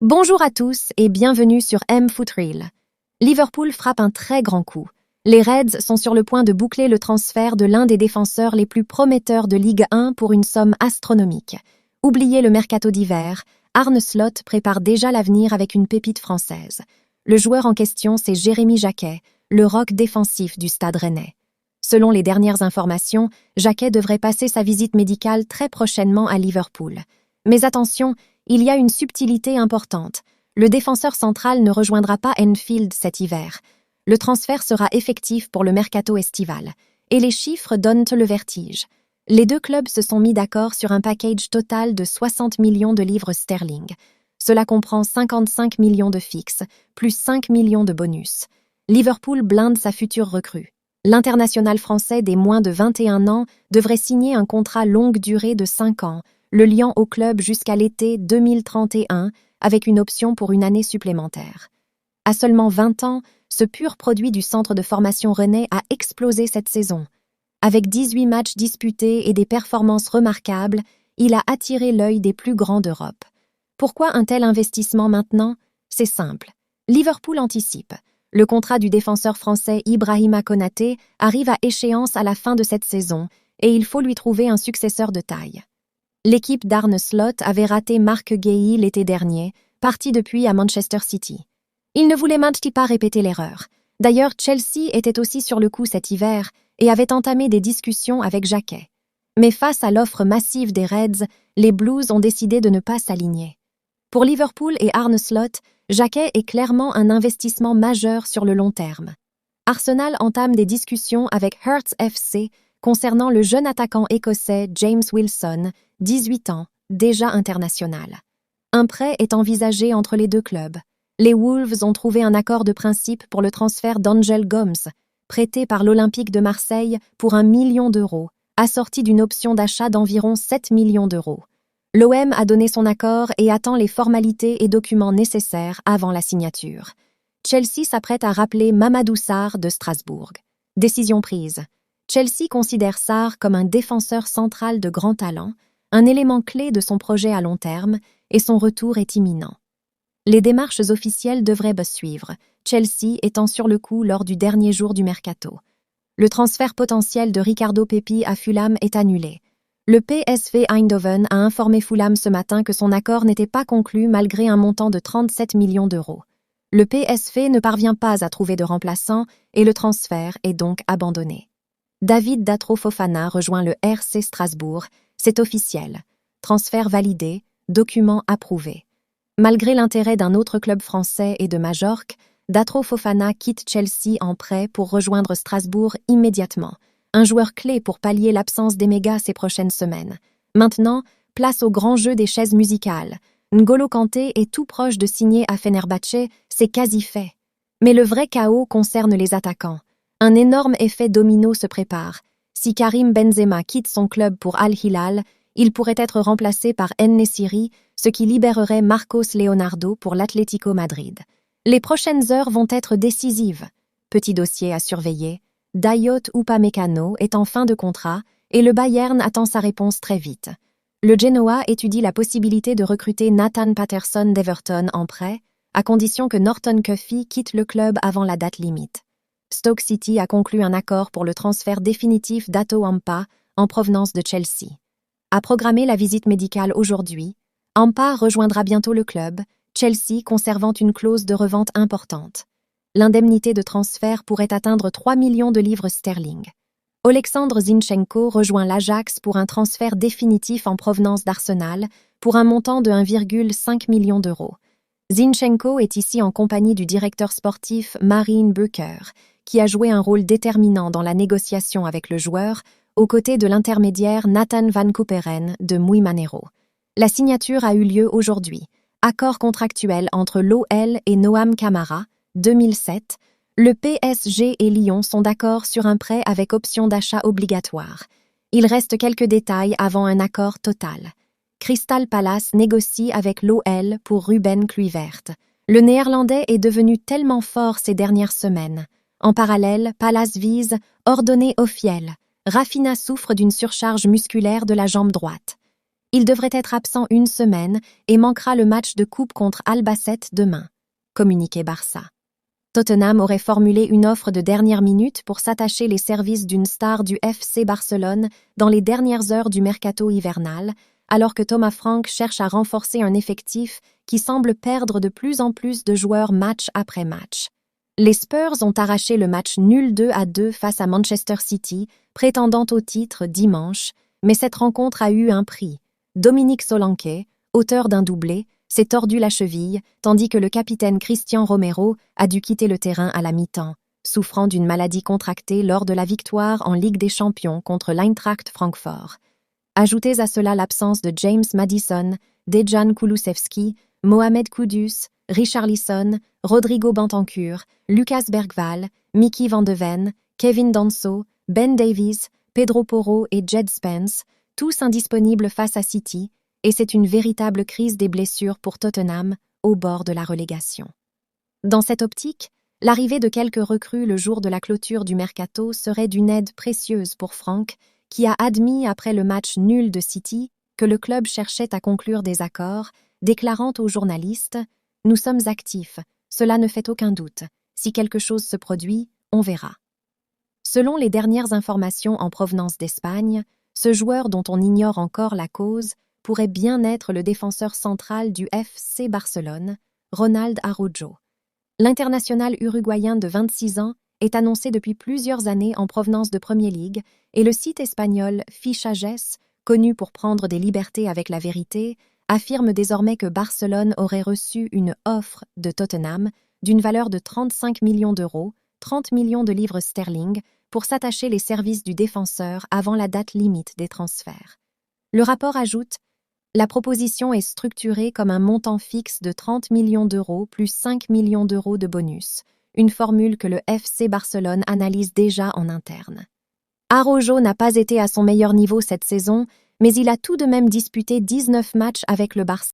Bonjour à tous et bienvenue sur M-Footreel. Liverpool frappe un très grand coup. Les Reds sont sur le point de boucler le transfert de l'un des défenseurs les plus prometteurs de Ligue 1 pour une somme astronomique. Oubliez le mercato d'hiver, Arne Slot prépare déjà l'avenir avec une pépite française. Le joueur en question, c'est Jérémy Jacquet, le roc défensif du Stade Rennais. Selon les dernières informations, Jacquet devrait passer sa visite médicale très prochainement à Liverpool. Mais attention, il y a une subtilité importante. Le défenseur central ne rejoindra pas Anfield cet hiver. Le transfert sera effectif pour le mercato estival. Et les chiffres donnent le vertige. Les deux clubs se sont mis d'accord sur un package total de 60 millions de livres sterling. Cela comprend 55 millions de fixes, plus 5 millions de bonus. Liverpool blinde sa future recrue. L'international français des moins de 21 ans devrait signer un contrat longue durée de 5 ans, le liant au club jusqu'à l'été 2031 avec une option pour une année supplémentaire. À seulement 20 ans, ce pur produit du centre de formation rennais a explosé cette saison. Avec 18 matchs disputés et des performances remarquables, il a attiré l'œil des plus grands d'Europe. Pourquoi un tel investissement maintenant? C'est simple. Liverpool anticipe. Le contrat du défenseur français Ibrahima Konaté arrive à échéance à la fin de cette saison et il faut lui trouver un successeur de taille. L'équipe d'Arne Slot avait raté Marc Guéhi l'été dernier, parti depuis à Manchester City. Il ne voulait maintenant pas répéter l'erreur. D'ailleurs, Chelsea était aussi sur le coup cet hiver et avait entamé des discussions avec Jacquet. Mais face à l'offre massive des Reds, les Blues ont décidé de ne pas s'aligner. Pour Liverpool et Arne Slot, Jacquet est clairement un investissement majeur sur le long terme. Arsenal entame des discussions avec Hearts FC concernant le jeune attaquant écossais James Wilson, 18 ans, déjà international. Un prêt est envisagé entre les deux clubs. Les Wolves ont trouvé un accord de principe pour le transfert d'Angel Gomes, prêté par l'Olympique de Marseille pour 1 million d'euros, assorti d'une option d'achat d'environ 7 millions d'euros. L'OM a donné son accord et attend les formalités et documents nécessaires avant la signature. Chelsea s'apprête à rappeler Mamadou Sarr de Strasbourg. Décision prise. Chelsea considère Sarr comme un défenseur central de grand talent, un élément clé de son projet à long terme, et son retour est imminent. Les démarches officielles devraient suivre, Chelsea étant sur le coup lors du dernier jour du mercato. Le transfert potentiel de Ricardo Pepi à Fulham est annulé. Le PSV Eindhoven a informé Fulham ce matin que son accord n'était pas conclu malgré un montant de 37 millions d'euros. Le PSV ne parvient pas à trouver de remplaçant et le transfert est donc abandonné. David Datro Fofana rejoint le RC Strasbourg, c'est officiel. Transfert validé, document approuvé. Malgré l'intérêt d'un autre club français et de Majorque, Datro Fofana quitte Chelsea en prêt pour rejoindre Strasbourg immédiatement. Un joueur clé pour pallier l'absence d'Emega ces prochaines semaines. Maintenant, place au grand jeu des chaises musicales. N'Golo Kanté est tout proche de signer à Fenerbahçe, c'est quasi fait. Mais le vrai chaos concerne les attaquants. Un énorme effet domino se prépare. Si Karim Benzema quitte son club pour Al Hilal, il pourrait être remplacé par En-Nesyri, ce qui libérerait Marcos Leonardo pour l'Atlético Madrid. Les prochaines heures vont être décisives. Petit dossier à surveiller. Dayot Upamecano est en fin de contrat et le Bayern attend sa réponse très vite. Le Genoa étudie la possibilité de recruter Nathan Patterson d'Everton en prêt, à condition que Norton Cuffy quitte le club avant la date limite. Stoke City a conclu un accord pour le transfert définitif d'Ato Ampa en provenance de Chelsea. A programmé la visite médicale aujourd'hui, Ampa rejoindra bientôt le club, Chelsea conservant une clause de revente importante. L'indemnité de transfert pourrait atteindre 3 millions de livres sterling. Oleksandr Zinchenko rejoint l'Ajax pour un transfert définitif en provenance d'Arsenal pour un montant de 1,5 million d'euros. Zinchenko est ici en compagnie du directeur sportif Marijn Bukker, qui a joué un rôle déterminant dans la négociation avec le joueur, aux côtés de l'intermédiaire Nathan Van Kooperen de Mouimanero. La signature a eu lieu aujourd'hui. Accord contractuel entre l'OL et Noam Camara, 2007, le PSG et Lyon sont d'accord sur un prêt avec option d'achat obligatoire. Il reste quelques détails avant un accord total. Crystal Palace négocie avec l'OL pour Ruben Kluivert. Le Néerlandais est devenu tellement fort ces dernières semaines. En parallèle, Palace vise ordonné Offiel. Rafinha souffre d'une surcharge musculaire de la jambe droite. Il devrait être absent une semaine et manquera le match de coupe contre Albacete demain, communiqué Barça. Tottenham aurait formulé une offre de dernière minute pour s'attacher les services d'une star du FC Barcelone dans les dernières heures du mercato hivernal, alors que Thomas Frank cherche à renforcer un effectif qui semble perdre de plus en plus de joueurs match après match. Les Spurs ont arraché le match nul 2-2 face à Manchester City, prétendant au titre dimanche, mais cette rencontre a eu un prix. Dominique Solanke, auteur d'un doublé, s'est tordu la cheville, tandis que le capitaine Christian Romero a dû quitter le terrain à la mi-temps, souffrant d'une maladie contractée lors de la victoire en Ligue des Champions contre l'Eintracht Francfort. Ajoutez à cela l'absence de James Maddison, Dejan Kulusevski, Mohamed Kudus, Richarlison, Rodrigo Bentancur, Lucas Bergwall, Mickey Van de Ven, Kevin Danso, Ben Davies, Pedro Porro et Jed Spence, tous indisponibles face à City, et c'est une véritable crise des blessures pour Tottenham, au bord de la relégation. Dans cette optique, l'arrivée de quelques recrues le jour de la clôture du mercato serait d'une aide précieuse pour Frank, qui a admis après le match nul de City que le club cherchait à conclure des accords, déclarant aux journalistes « Nous sommes actifs, cela ne fait aucun doute. Si quelque chose se produit, on verra. » Selon les dernières informations en provenance d'Espagne, ce joueur dont on ignore encore la cause pourrait bien être le défenseur central du FC Barcelone, Ronald Araujo. L'international uruguayen de 26 ans est annoncé depuis plusieurs années en provenance de Premier League et le site espagnol Fichajes, connu pour prendre des libertés avec la vérité, affirme désormais que Barcelone aurait reçu une offre de Tottenham d'une valeur de 35 millions d'euros, 30 millions de livres sterling, pour s'attacher les services du défenseur avant la date limite des transferts. Le rapport ajoute « La proposition est structurée comme un montant fixe de 30 millions d'euros plus 5 millions d'euros de bonus, une formule que le FC Barcelone analyse déjà en interne. » Araujo n'a pas été à son meilleur niveau cette saison, mais il a tout de même disputé 19 matchs avec le Barça.